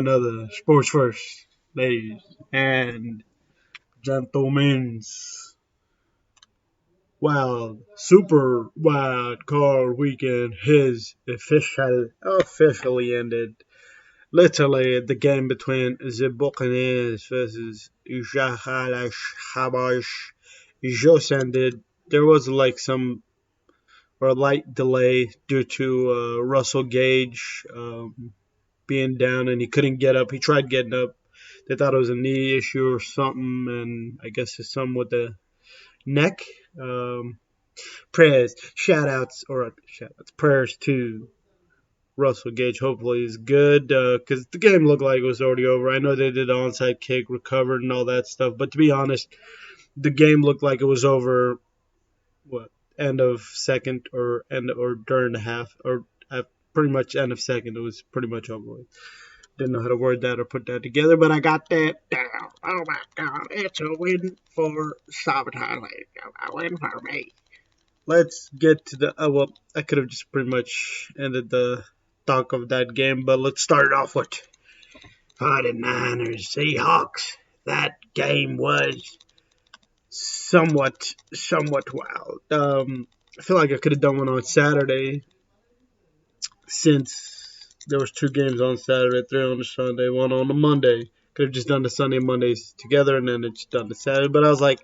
Another Sports First, ladies and gentlemen. Wild, super wild card weekend has officially ended. Literally, the game between the Buccaneers versus Jahalash Habash just ended. There was like some or a light delay due to Russell Gage being down and he couldn't get up. He tried getting up. They thought it was a knee issue or something, and I guess it's something with the neck. Um, prayers to Russell Gage. Hopefully he's good because the game looked like it was already over. I know they did the onside kick, recovered, and all that stuff, but to be honest, the game looked like it was over. What end of second or during the half or at pretty much end of second? It was pretty much over with. Didn't know how to word that or put that together, but I got that down. Oh my god, it's a win for Sabotage. A win for me. Let's get to the. Well, I could have just pretty much ended the talk of that game, but let's start it off with 49ers Seahawks. That game was somewhat wild. I feel like I could have done one on Saturday since there was two games on Saturday, three on the Sunday, one on the Monday. Could have just done the Sunday and Mondays together and then it's done the Saturday. But I was like,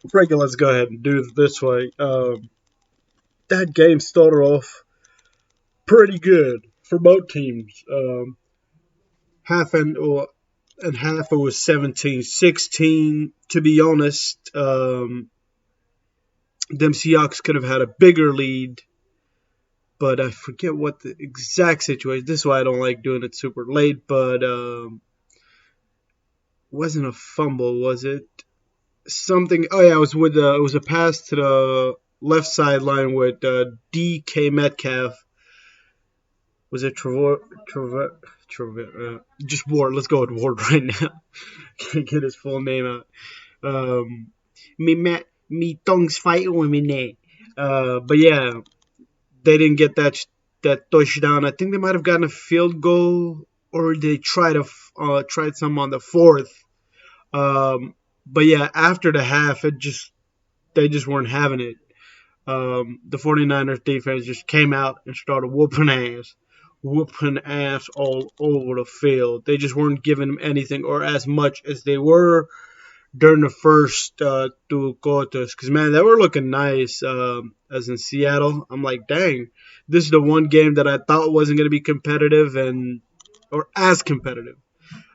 freaking, let's go ahead and do it this way. That game started off pretty good for both teams. Half and half it was 17-16. To be honest, them Seahawks could have had a bigger lead, but I forget what the exact situation. This is why I don't like doing it super late. But wasn't a fumble, was it? Something. Oh yeah, it was a pass to the left sideline with DK Metcalf. Was it just Ward. Let's go with Ward right now. Can't get his full name out. Me tongue's fighting with me now. But yeah, they didn't get that touchdown. I think they might have gotten a field goal, or they tried some on the fourth. But yeah, after the half, they just weren't having it. The 49ers defense just came out and started whooping ass all over the field. They just weren't giving them anything or as much as they were during the first two quarters. Because, man, they were looking nice as in Seattle. I'm like, dang, this is the one game that I thought wasn't going to be competitive or as competitive.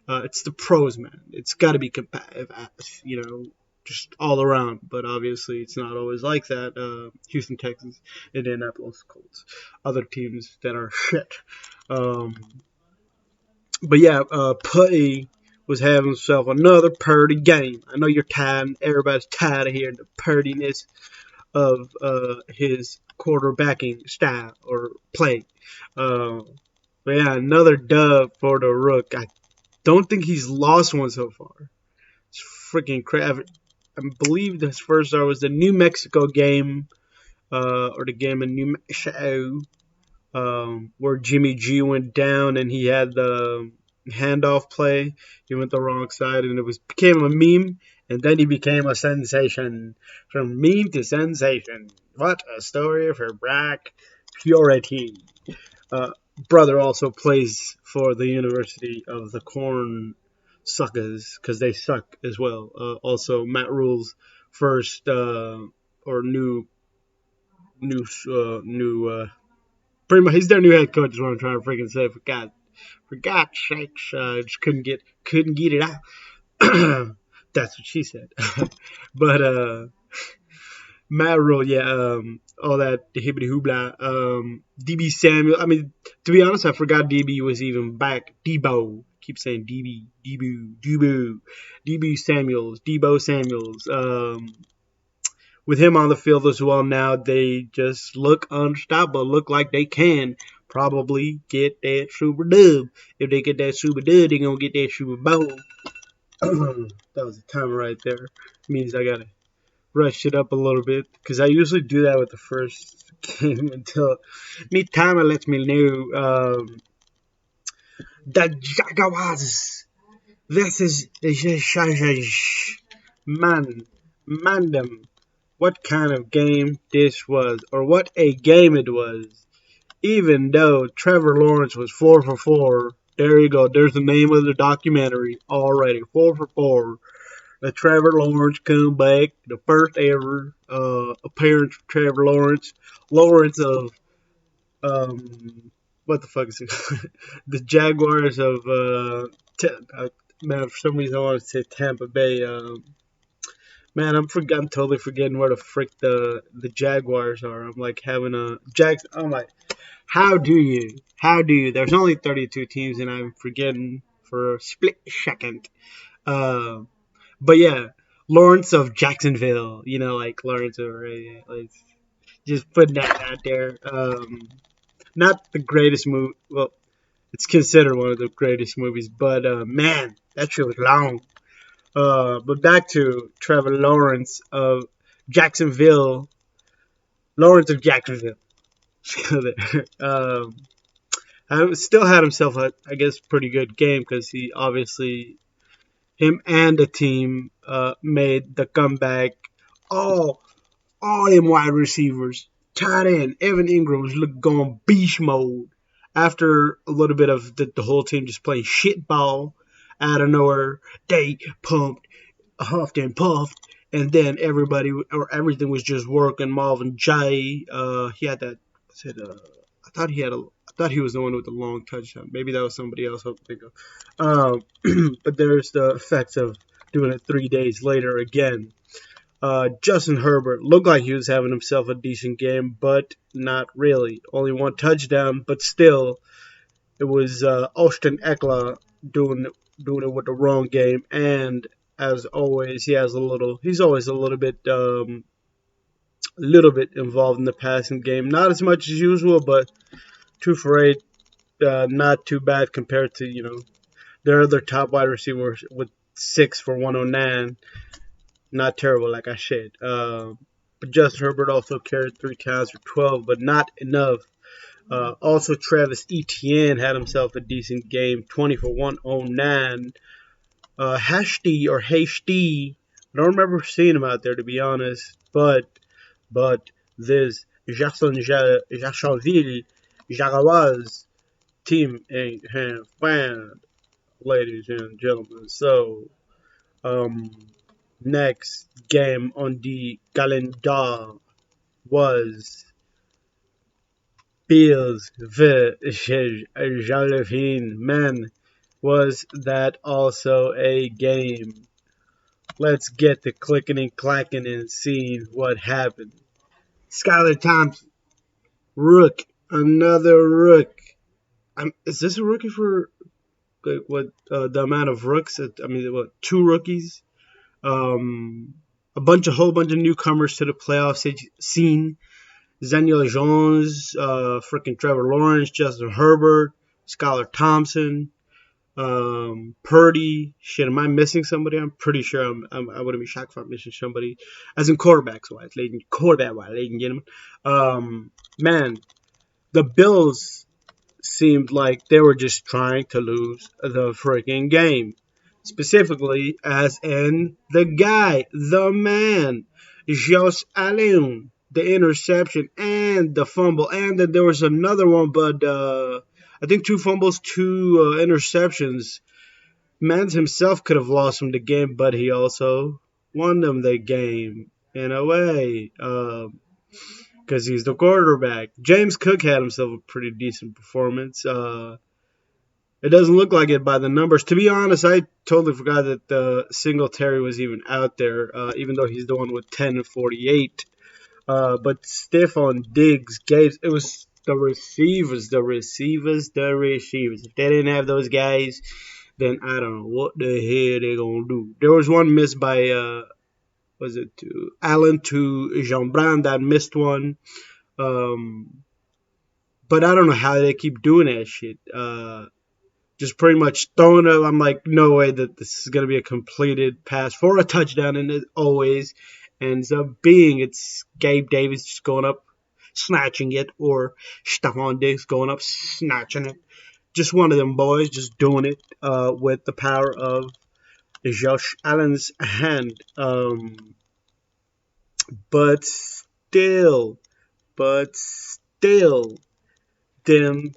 It's the pros, man. It's got to be competitive, just all around. But obviously, it's not always like that. Houston Texans, Indianapolis Colts, other teams that are shit. Um, but yeah, Putty was having himself another purdy game. I know you're tired. Everybody's tired of hearing the purdiness of his quarterbacking style or play. Uh, but yeah, another dub for the Rook. I don't think he's lost one so far. It's freaking crazy. I believe his first start was the New Mexico game, or the game in New Mexico, where Jimmy G went down and he had the handoff play. He went the wrong side and it became a meme. And then he became a sensation. From meme to sensation. What a story for Black purity. Uh, Brother also plays for the University of the Corn Suckers because they suck as well. Also, Matt Rule's first or new pretty much he's their new head coach is what I'm trying to freaking say. For God's sakes, just couldn't get it out. That's what she said. But Matt Rule, yeah, all that hibbity hoobla. DB Samuel. I mean, to be honest, I forgot DB was even back. Debo. Keep saying DB Samuels, Debo Samuels. With him on the field as well now, they just look unstoppable. Look like they can probably get that Super Dub. If they get that Super Dub, they're going to get that Super Bowl. That was a timer right there. It means I got to rush it up a little bit because I usually do that with the first game until me timer lets me know. The Jaguars versus the Chargers. Man, man them. What kind of game this was, or what a game it was. Even though Trevor Lawrence was 4 for 4, there you go. There's the name of the documentary already. 4 for 4. The Trevor Lawrence comeback, the first ever appearance of Trevor Lawrence. Lawrence of what the fuck is it? The Jaguars of man. For some reason, I want to say Tampa Bay. Man, I'm totally forgetting where the frick the Jaguars are. I'm like having a Jags. I'm like, how do you? How do you? There's only 32 teams, and I'm forgetting for a split second. Uh, but yeah, Lawrence of Jacksonville. You know, like Lawrence of like just putting that out there. Not the greatest movie. Well, it's considered one of the greatest movies, but man, that shit was long. But back to Trevor Lawrence of Jacksonville. Lawrence of Jacksonville. um, still had himself a, I guess, pretty good game because he obviously him and the team made the comeback. All all them wide receivers, tight end Evan Ingram was going beast mode after a little bit of the whole team just playing shit ball out of nowhere. They pumped, huffed and puffed, and then everybody or everything was just working. Marvin J, he had that. Said, I thought he had a. I thought he was the one with the long touchdown. Maybe that was somebody else. I think of. But there's the effects of doing it 3 days later again. Justin Herbert looked like he was having himself a decent game, but not really. Only one touchdown, but still, it was Austin Eckler doing it with the wrong game. And as always, he's always a little bit involved in the passing game. Not as much as usual, but 2 for 8, not too bad compared to their other top wide receivers with 6 for 109. Not terrible, like I said. But Justin Herbert also carried 3 times for 12, but not enough. Also, Travis Etienne had himself a decent game, 20 for 109. Hasty, I don't remember seeing him out there to be honest, but this Jacksonville Jaguars team ain't half bad, ladies and gentlemen. So, um, next game on the calendar was Bills vs. Jalevine. Man, was that also a game? Let's get the clicking and clacking and seeing what happened. Skylar Thompson, rook, another rook. Is this a rookie for like, what the amount of rooks? I mean, what 2 rookies? Um, whole bunch of newcomers to the playoff scene. Daniel Jones, freaking Trevor Lawrence, Justin Herbert, Skylar Thompson, Purdy. Shit, am I missing somebody? I'm pretty sure I wouldn't be shocked if I'm missing somebody. As in quarterbacks wise, ladies and gentlemen. Man, the Bills seemed like they were just trying to lose the freaking game. Specifically, as in the guy, the man, Josh Allen, the interception and the fumble, and then there was another one, but I think 2 fumbles, 2 interceptions. Mans himself could have lost him the game, but he also won them the game in a way because he's the quarterback. James Cook had himself a pretty decent performance. It doesn't look like it by the numbers. To be honest, I totally forgot that Singletary was even out there, even though he's the one with 10 and 48. But Stephon Diggs gave it was the receivers. If they didn't have those guys, then I don't know what the hell they're gonna do. There was one missed by was it to Allen to Jean Brown that missed one. But I don't know how they keep doing that shit. Just pretty much throwing it. I'm like, no way that this is gonna be a completed pass for a touchdown, and it always ends up being it's Gabe Davis just going up, snatching it, or Stephon Diggs going up, snatching it. just one of them boys, just doing it with the power of Josh Allen's hand. But still, but still, them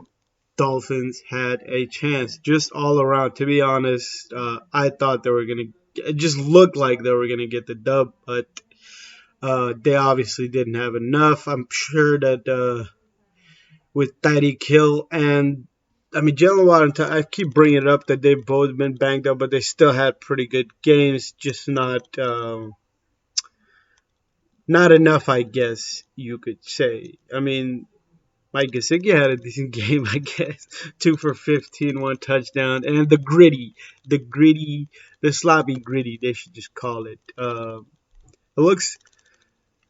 Dolphins had a chance just all around. To be honest, I thought they were gonna. It just looked like they were gonna get the dub, but they obviously didn't have enough. I'm sure that with Tyreek Hill and I mean Jalen Waddle, I keep bringing it up that they've both been banged up, but they still had pretty good games. Just not enough, I guess you could say. I mean, Mike Gesicki had a decent game, I guess. 2 for 15, one touchdown, and the gritty, the sloppy gritty. They should just call it. It looks.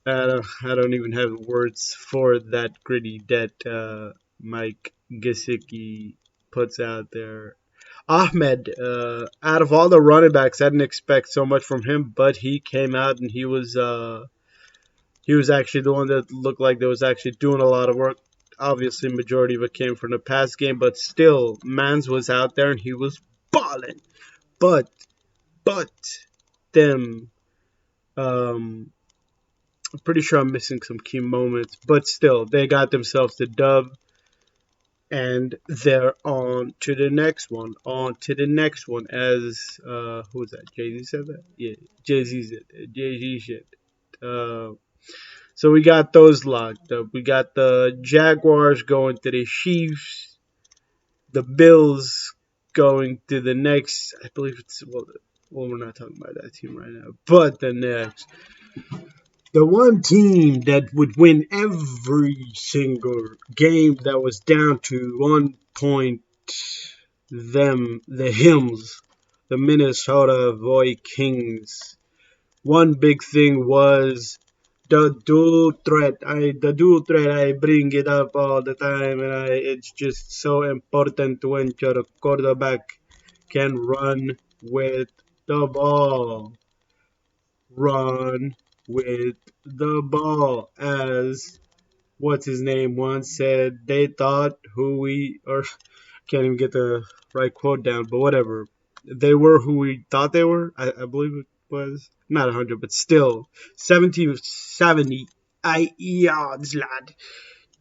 I don't even have words for that gritty that Mike Gesicki puts out there. Ahmed, out of all the running backs, I didn't expect so much from him, but he came out and he was actually the one that looked like that was actually doing a lot of work. Obviously, majority of it came from the pass game, but still, Mans was out there and he was balling. But, but, them, I'm pretty sure I'm missing some key moments, but still, they got themselves the dub, and they're on to the next one. On to the next one, as who was that? Jay Z said that. Yeah, Jay Z said. Jay Z said. Uh, So we got those locked up. We got the Jaguars going to the Chiefs. The Bills going to the next. I believe it's well, we're not talking about that team right now, but the next. The one team that would win every single game that was down to 1 point. The Hymns, the Minnesota Vikings. One big thing was the dual threat. I bring it up all the time, and it's just so important when your quarterback can run with the ball. Run with the ball, as what's his name once said. They thought who we or can't even get the right quote down, but whatever. They were who we thought they were. I believe it was not 100, but still 70 yards, lad.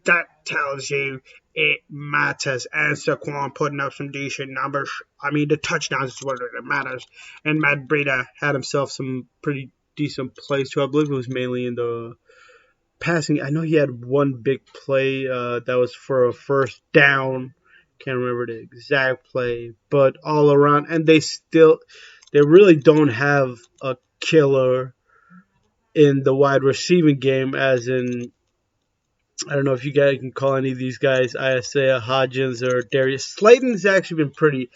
That tells you it matters. And Saquon putting up some decent numbers. I mean, the touchdowns is what really matters. And Matt Breida had himself some pretty decent plays too. I believe it was mainly in the passing. I know he had one big play that was for a first down. Can't remember the exact play, but all around, and they really don't have a killer in the wide receiving game, as in, I don't know if you guys can call any of these guys Isaiah Hodgins or Darius Slayton's actually been pretty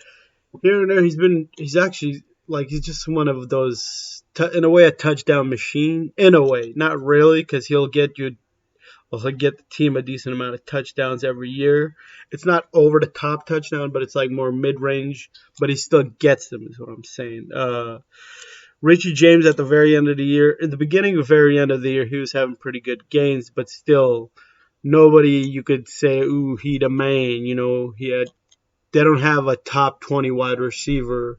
here and there. He's actually like he's just one of those in a way a touchdown machine in a way, not really because he'll get the team a decent amount of touchdowns every year. It's not over the top touchdown, but it's like more mid range. But he still gets them, is what I'm saying. Richie James at the very end of the year, in the beginning of the very end of the year, he was having pretty good gains, but still, nobody you could say, ooh, he the man. You know, they don't have a top 20 wide receiver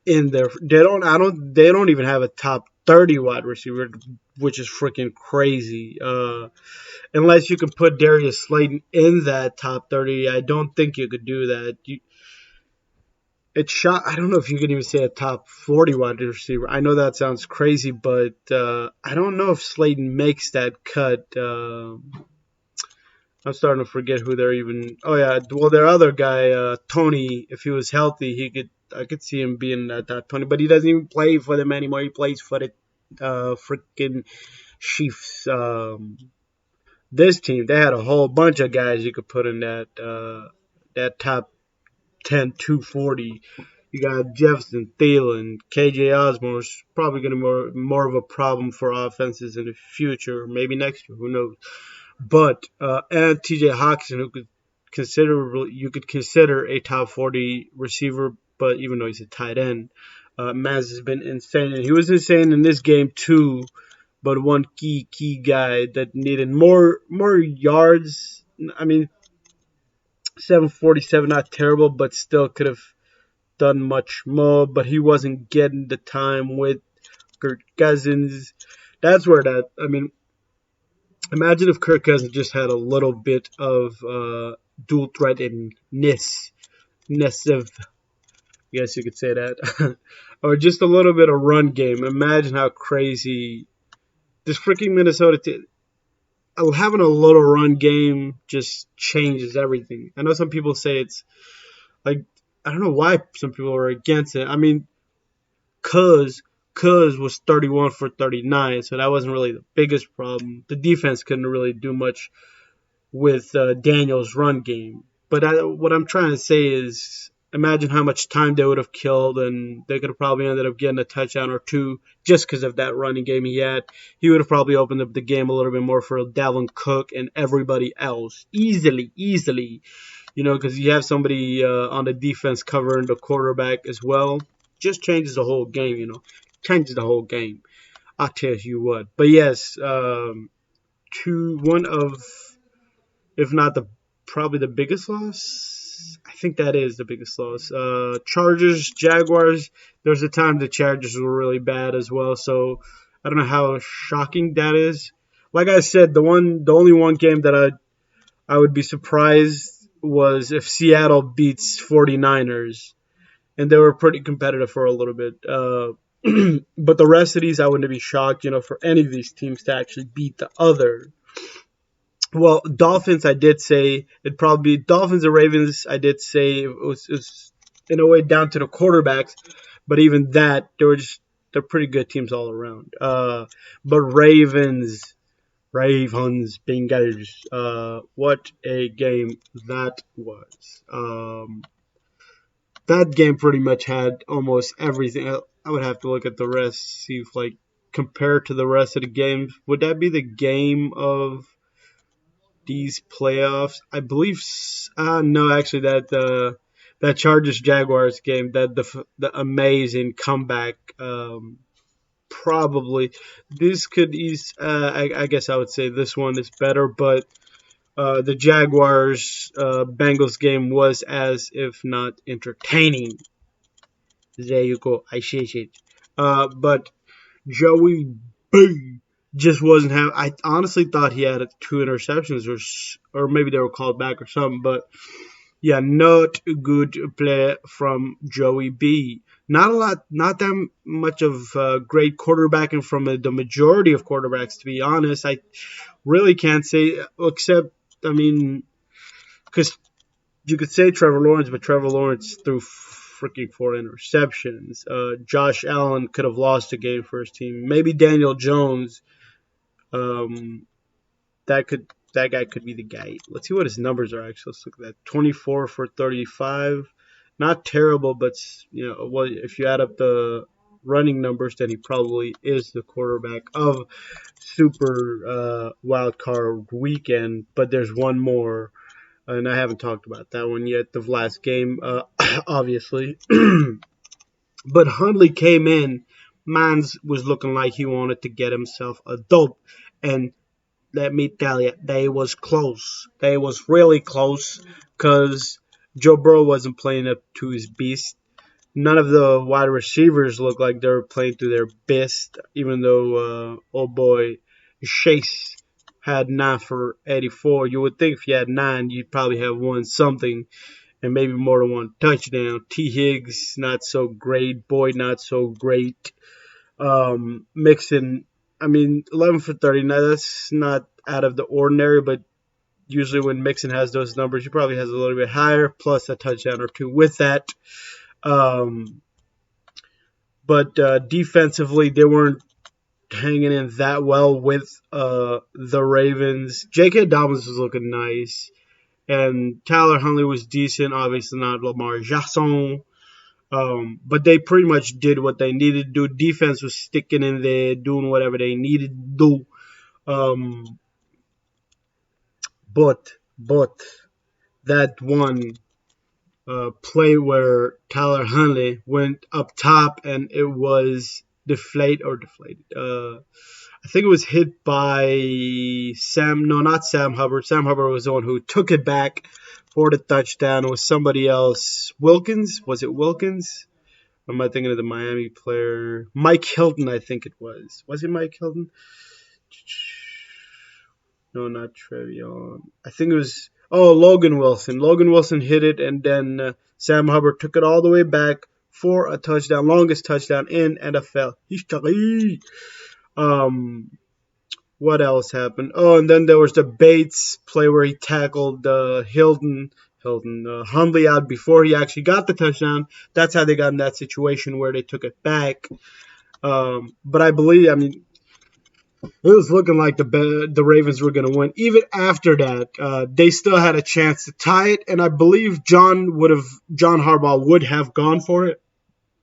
in there. They don't even have a top 30 wide receiver, which is freaking crazy. Unless you can put Darius Slayton in that top 30, I don't think you could do that. It's shot. I don't know if you can even say a top 40 wide receiver. I know that sounds crazy, but I don't know if Slayton makes that cut. I'm starting to forget who they're even. Oh yeah, well their other guy, Tony. If he was healthy, I could see him being at that 20, but he doesn't even play for them anymore. He plays for the freaking Chiefs. This team, they had a whole bunch of guys you could put in that top 10, 240. You got Jefferson, Thielen, KJ Osborne is probably going to be more of a problem for offenses in the future, maybe next year, who knows. But and TJ Hawkinson, who you could consider a top 40 receiver, but even though he's a tight end, Maz has been insane, and he was insane in this game too. But one key guy that needed more yards. I mean, 747, not terrible, but still could have done much more. But he wasn't getting the time with Kirk Cousins. That's where that. I mean, imagine if Kirk Cousins just had a little bit of dual threat in Nessiv. Yes, you could say that, or just a little bit of run game. Imagine how crazy this freaking Minnesota team. Having a little run game just changes everything. I know some people say it's like I don't know why some people are against it. I mean, cause cause was 31 for 39, so that wasn't really the biggest problem. The defense couldn't really do much with Daniel's run game. But what I'm trying to say is, imagine how much time they would have killed, and they could have probably ended up getting a touchdown or two just because of that running game he had. He would have probably opened up the game a little bit more for Dalvin Cook and everybody else easily. Because you have somebody on the defense covering the quarterback as well. Just changes the whole game. Changes the whole game. I tell you what. But yes, one of, if not the probably the biggest loss. I think that is the biggest loss. Chargers, Jaguars. There's a time the Chargers were really bad as well. So I don't know how shocking that is. Like I said, the only one game that I would be surprised was if Seattle beats 49ers, and they were pretty competitive for a little bit. But the rest of these, I wouldn't be shocked, for any of these teams to actually beat the other. Well, Dolphins, I did say it'd probably be Dolphins or Ravens. I did say it was in a way down to the quarterbacks, but even that, they're pretty good teams all around. But Ravens, Bengals. What a game that was. That game pretty much had almost everything. I would have to look at the rest, see if compared to the rest of the games, would that be the game of these playoffs? I believe. No, actually, that Chargers Jaguars game, that the amazing comeback. Probably this could ease. I guess I would say this one is better, but the Jaguars Bengals game was as if not entertaining. There you go. I see it. But Joey B just wasn't having. I honestly thought he had two interceptions, or maybe they were called back or something. But yeah, not a good play from Joey B. Not a lot, not that much of great quarterbacking from the majority of quarterbacks. To be honest, I really can't say, except I mean, because you could say Trevor Lawrence, but Trevor Lawrence threw freaking four interceptions. Josh Allen could have lost the game for his team. Maybe Daniel Jones. Um, that guy could be the guy. Let's see what his numbers are actually. Let's look at that. 24 for 35. Not terrible, but well, if you add up the running numbers, then he probably is the quarterback of Super Wild Card Weekend. But there's one more, and I haven't talked about that one yet. The last game, obviously. But Hundley came in. Mans was looking like he wanted to get himself a dope, and let me tell you, they was close. They was really close because Joe Burrow wasn't playing up to his beast. None of the wide receivers looked like they were playing to their best, even though, old boy, Chase had 9 for 84. You would think if you had 9, you'd probably have won something and maybe more than one touchdown. T. Higgs, not so great. Boyd, not so great. Mixon, I mean, 11 for 30. Now, that's not out of the ordinary, but usually when Mixon has those numbers, he probably has a little bit higher, plus a touchdown or two with that. But defensively, they weren't hanging in that well with the Ravens. J.K. Dobbins was looking nice, and Tyler Huntley was decent. Obviously, not Lamar Jackson. But they pretty much did what they needed to do. Defense was sticking in there, doing whatever they needed to do. But that one play where Tyler Huntley went up top and it was deflated. I think it was hit by Sam. No, not Sam Hubbard. Sam Hubbard was the one who took it back for the touchdown. It was somebody else. Wilkins? Was it Wilkins? Or am I thinking of the Miami player? Mike Hilton, I think it was. Was it Mike Hilton? No, not Trevion. I think it was. Oh, Logan Wilson. Logan Wilson hit it, and then Sam Hubbard took it all the way back for a touchdown, longest touchdown in NFL history. Um, what else happened? Oh, and then there was the Bates play where he tackled Hundley out before he actually got the touchdown. That's how they got in that situation where they took it back. But I believe, I mean, it was looking like the Ravens were going to win. Even after that, they still had a chance to tie it, and I believe John Harbaugh would have gone for it.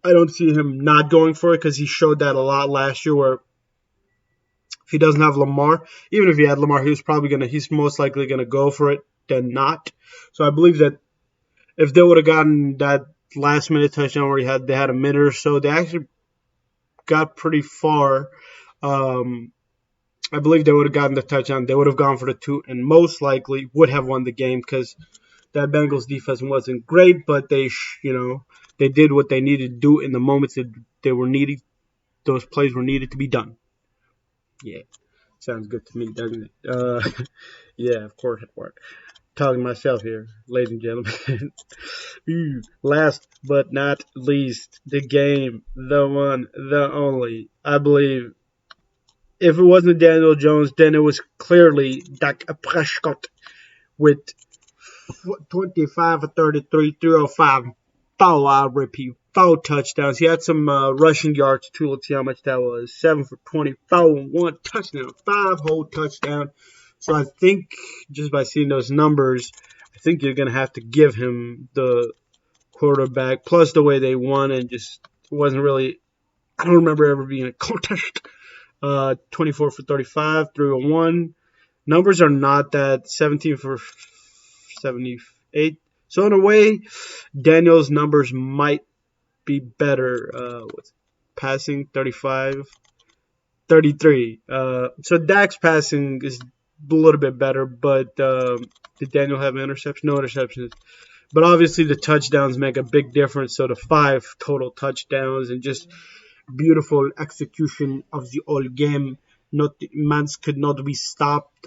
I don't see him not going for it because he showed that a lot last year. Where if he doesn't have Lamar, even if he had Lamar, he's most likely gonna go for it than not. So I believe that if they would have gotten that last minute touchdown where they had a minute or so, they actually got pretty far. I believe they would have gotten the touchdown. They would have gone for the two, and most likely would have won the game because that Bengals defense wasn't great, but they did what they needed to do in the moments that they were needed. Those plays were needed to be done. Yeah, sounds good to me, doesn't it? Yeah, of course it worked. Talking to myself here, ladies and gentlemen. Last but not least, the game, the one, the only. I believe if it wasn't Daniel Jones, then it was clearly Dak Prescott with 25 for 33, 305. I repeat, 4 touchdowns. He had some rushing yards too. Let's see how much that was. 7 for 24, 1 touchdown, 5 whole touchdown. So I think just by seeing those numbers, I think you're gonna have to give him the quarterback. Plus the way they won and just wasn't really. I don't remember ever being a contest. 24 for 35, 301. Numbers are not that. 17 for 78. So in a way, Daniel's numbers might be better. Passing 35, 33. So Dak's passing is a little bit better, but did Daniel have an interception? No interceptions. But obviously the touchdowns make a big difference. So the 5 total touchdowns and just beautiful execution of the whole game. Mans could not be stopped.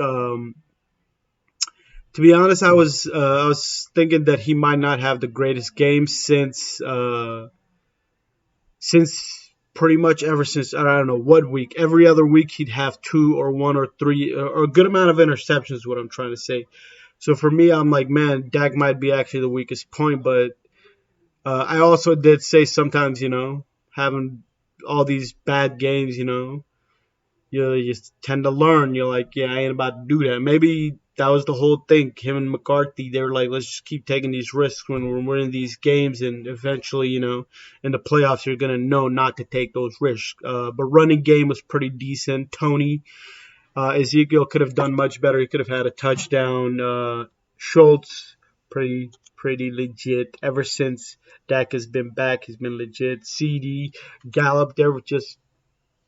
To be honest, I was thinking that he might not have the greatest game since pretty much ever since I don't know what week. Every other week he'd have 2 or 1 or 3 or a good amount of interceptions. Is what I'm trying to say. So for me, I'm like, man, Dak might be actually the weakest point, but I also did say sometimes, having all these bad games, you tend to learn. You're like, yeah, I ain't about to do that. Maybe that was the whole thing. Him and McCarthy, they were like, let's just keep taking these risks when we're winning these games, and eventually, in the playoffs, you're gonna know not to take those risks. But running game was pretty decent. Tony, Ezekiel could have done much better. He could have had a touchdown. Schultz, pretty legit. Ever since Dak has been back, he's been legit. CD, Gallup, there was just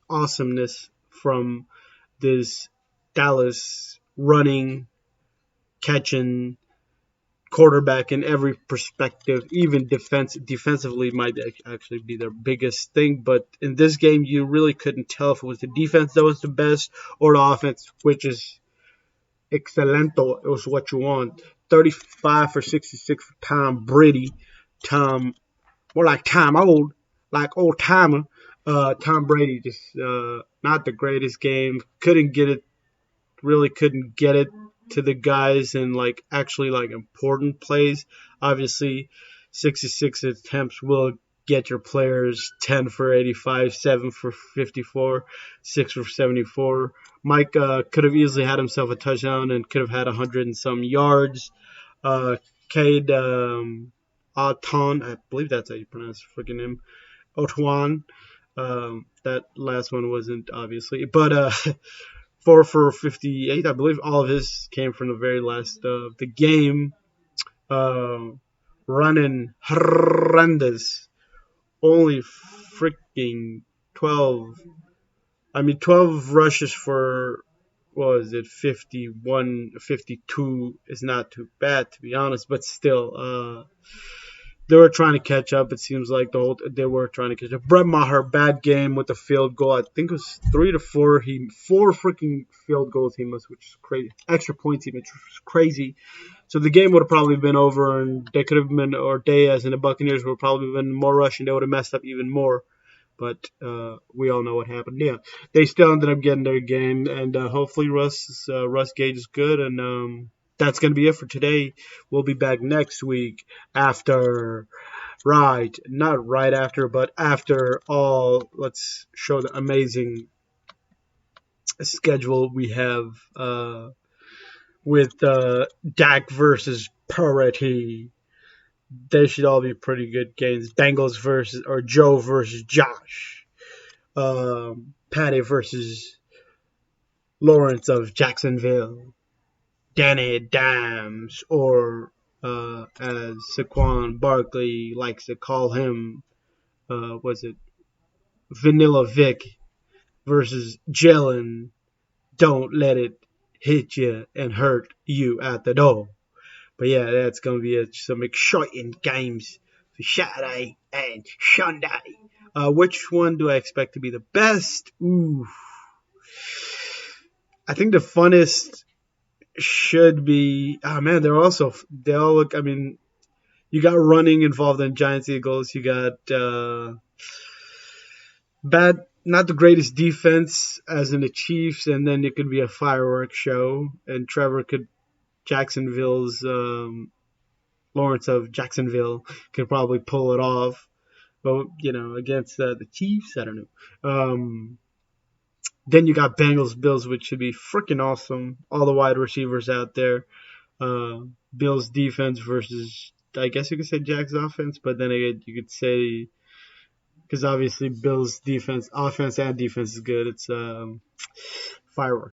awesomeness from this Dallas running, catching quarterback in every perspective. Even defensively might actually be their biggest thing. But in this game, you really couldn't tell if it was the defense that was the best or the offense, which is excelento. It was what you want. 35 for 66 for Tom Brady. More like Tom old, like old timer. Tom Brady just not the greatest game. Couldn't get it to the guys in actually important plays. Obviously, 66 attempts will get your players 10 for 85, 7 for 54, 6 for 74. Mike could have easily had himself a touchdown and could have had 100 and some yards. Cade Auton, I believe that's how you pronounce freaking name. Otwan. That last one wasn't obviously, but 4 for 58. I believe all of his came from the very last of the game. Running horrendous. Only freaking 12. 12 rushes for what was it, 51, 52 is not too bad to be honest, but still, they were trying to catch up. It seems like they were trying to catch up. Brett Maher, bad game with the field goal. I think it was 3 to 4. He 4 freaking field goals he missed, which is crazy. Extra points he missed, which was crazy. So the game would have probably been over, and they could have been, or Diaz and the Buccaneers would have probably been more rushing. They would have messed up even more. But we all know what happened. Yeah, they still ended up getting their game, and hopefully Russ Gage is good, and that's gonna be it for today. We'll be back next week after, right, not right after, but after all. Let's show the amazing schedule we have with Dak versus Purity. They should all be pretty good games. Bengals versus, or Joe versus Josh. Patty versus Lawrence of Jacksonville. Danny Dimes, or as Saquon Barkley likes to call him, was it Vanilla Vic versus Jalen. Don't let it hit you and hurt you at the door. But yeah, that's gonna be some exciting games for Saturday and Sunday. Which one do I expect to be the best? Ooh, I think the funnest should be. Oh man, they all look. I mean, you got running involved in Giants Eagles. You got bad, not the greatest defense as in the Chiefs, and then it could be a fireworks show. And Jacksonville's Lawrence of Jacksonville could probably pull it off. But against the Chiefs, I don't know. Then you got Bengals Bills, which should be freaking awesome. All the wide receivers out there. Bills defense versus, I guess you could say, Jack's offense, but then again, you could say, because obviously Bills defense, offense and defense is good. It's fireworks.